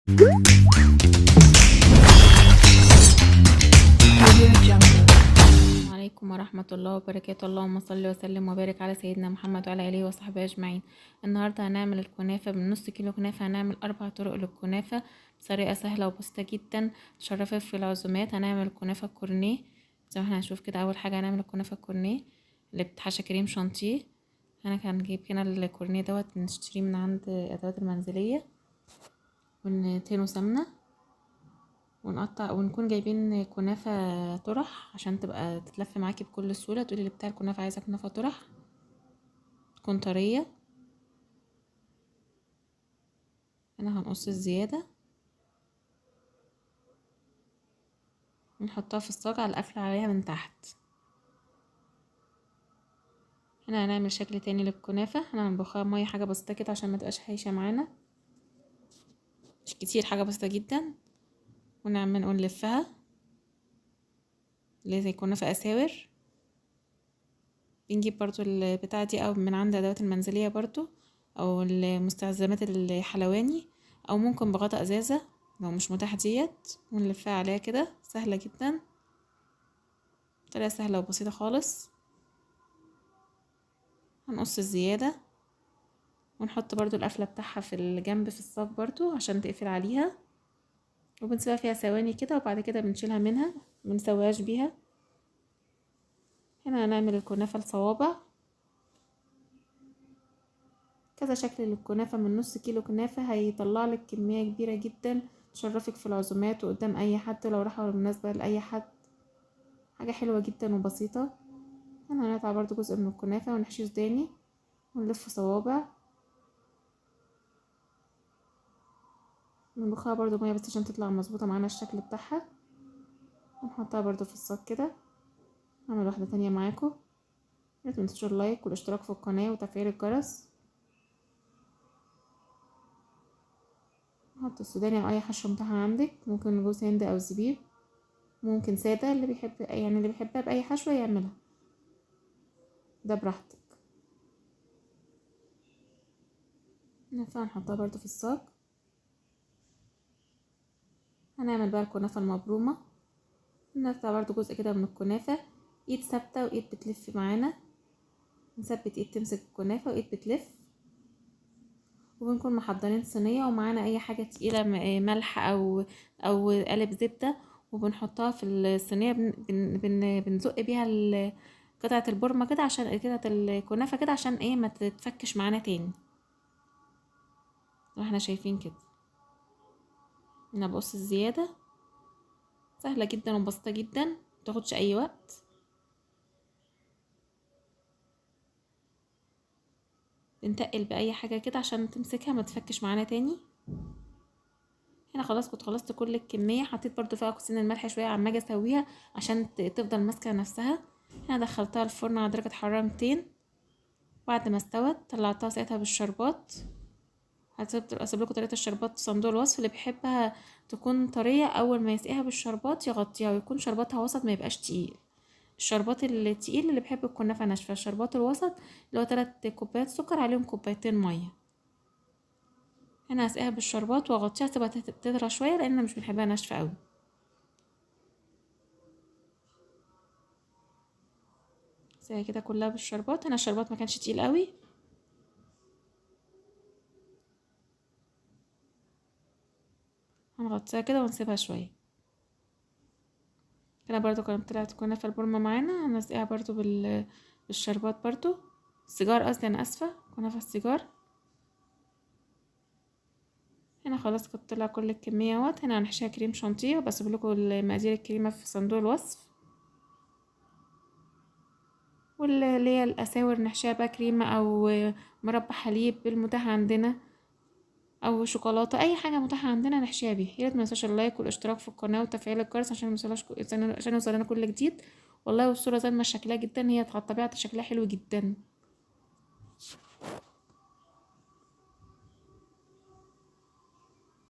السلام عليكم ورحمة الله وبركاته. اللهم صل وسلم وبارك على سيدنا محمد وعلى آله وصحبه أجمعين. النهاردة هنعمل الكنافة بنص كيلو كنافة. هنعمل 4 طرق للكنافة بطريقة سهلة وبسيطة جدا تشرفك في العزومات. هنعمل كنافة كورنيه زي ما احنا هنشوف كده. أول حاجة هنعمل الكنافة كورنيه اللي بتحشى كريم شانتيه. هنجيب هنا الكورنيه دوت نشتريه من عند الأدوات المنزلية وندهنه سمنة ونقطع، ونكون جايبين كنافة طرح عشان تبقى تتلف معاكي بكل سهولة. تقولي اللي بتاع الكنافة عايزة كنافة طرح تكون طرية. هنا هنقص الزيادة ونحطها في الصاج على القفل عليها من تحت. هنا هنعمل شكل تاني للكنافة. هننبخها مية حاجة بسيطة كده عشان ما تبقاش هايشة معانا، مش كتير، حاجة بسيطة جدا. ونلفها اللي زي كنافة اساور. بنجيب برضو البتاعة دي او من عند الادوات المنزلية برضو، او المستلزمات الحلواني، او ممكن بغطاء ازازة لو مش متاح ديت، ونلفها عليها كده. سهلة جدا، طريقة سهلة وبسيطة خالص. هنقص الزيادة ونحط برضو القفلة بتاعها في الجنب في الصاج برضو عشان تقفل عليها، وبنسيبها فيها ثواني كده وبعد كده بنشيلها منها، منسويهاش بيها. هنا هنعمل الكنافة الصوابع، كذا شكل للكنافة. من نص كيلو كنافة هيطلع لك كمية كبيرة جدا تشرفك في العزومات وقدام اي حد، لو راحة بالمناسبة لاي حد. حاجة حلوة جدا وبسيطة. هنا هنقطع برضو جزء من الكنافة ونحشيه سوداني ونلفه صوابع. نبخها برضو مية بس عشان تطلع مظبوطة معانا الشكل بتاعها، ونحطها برضو في الصاج كده. هعمل واحدة تانية معاكم. متنسوش اللايك والاشتراك في القناة وتفعيل الجرس. نحط السوداني او اي حشو متاح عندك، ممكن جوز هند او زبيب، ممكن سادة، اللي بيحب يعني اللي بيحبها باي حشوة يعملها، ده براحتك. ننفع نحطها برضو في الصاج. هنعمل بقى الكنافة المبرومة. نقطع برضو جزء كده من الكنافة، ايد ثابتة وايد بتلف معانا. نثبت ايد تمسك الكنافة وايد بتلف، وبنكون محضرين صينية ومعانا اي حاجة تقيلة، ملح او قالب زبدة، وبنحطها في الصينية. بنزق بيها قطعة البرمة كده، عشان قطعة الكنافة كده عشان ايه ما تتفكش معانا تاني. واحنا شايفين كده. انا بقص الزيادة، سهلة جدا وبسيطة جدا، متاخدش اي وقت. بنتقل باي حاجة كده عشان تمسكها ما تفكش معانا تاني. هنا خلاص كنت خلصت كل الكمية. حطيت برضو فيها كوسين الملح شوية عما اجي اسويها عشان تفضل ماسكة نفسها. هنا دخلتها الفرن على درجة حرارة 200. بعد ما استوت طلعتها ساعتها بالشربات. هسيب لكم طريقة الشربات في صندوق الوصف. اللي بيحبها تكون طرية اول ما يسقيها بالشربات يغطيها، ويكون شرباتها وسط ما يبقاش تقيل. الشربات التقيل اللي بيحب الكنافة ناشفة. الشربات الوسط اللي هو 3 كوبايات سكر عليهم كوبايتين مية. هنا هسقيها بالشربات واغطيها، اسيبها تطرى شوية لان مش بنحبها ناشفة قوي. زي كده كلها بالشربات. هنا الشربات ما كانش تقيل قوي. هنغطيها كده ونسيبها شويه كده. برضو كانت طلعت كنافه البورمه معانا. هنسقيها برضو بالشربات برضو، السيجار قصدي، انا اسفه، كنافه السيجار. هنا خلاص كنت طلع كل الكميه اهوت. هنا هنحشيها كريم شانتيه، وبسيب لكم مقادير الكريمه في صندوق الوصف. واللي هي الاساور نحشيها بقى كريمه او مربى حليب المتاح عندنا، او شوكولاته، اي حاجه متاحه عندنا نحشيها بيها. يا ريت ما تنساش اللايك والاشتراك في القناه وتفعيل الجرس عشان عشان يوصلنا كل جديد. والله والصوره زي ما شكلها جدا، هي على الطبيعه شكلها حلو جدا.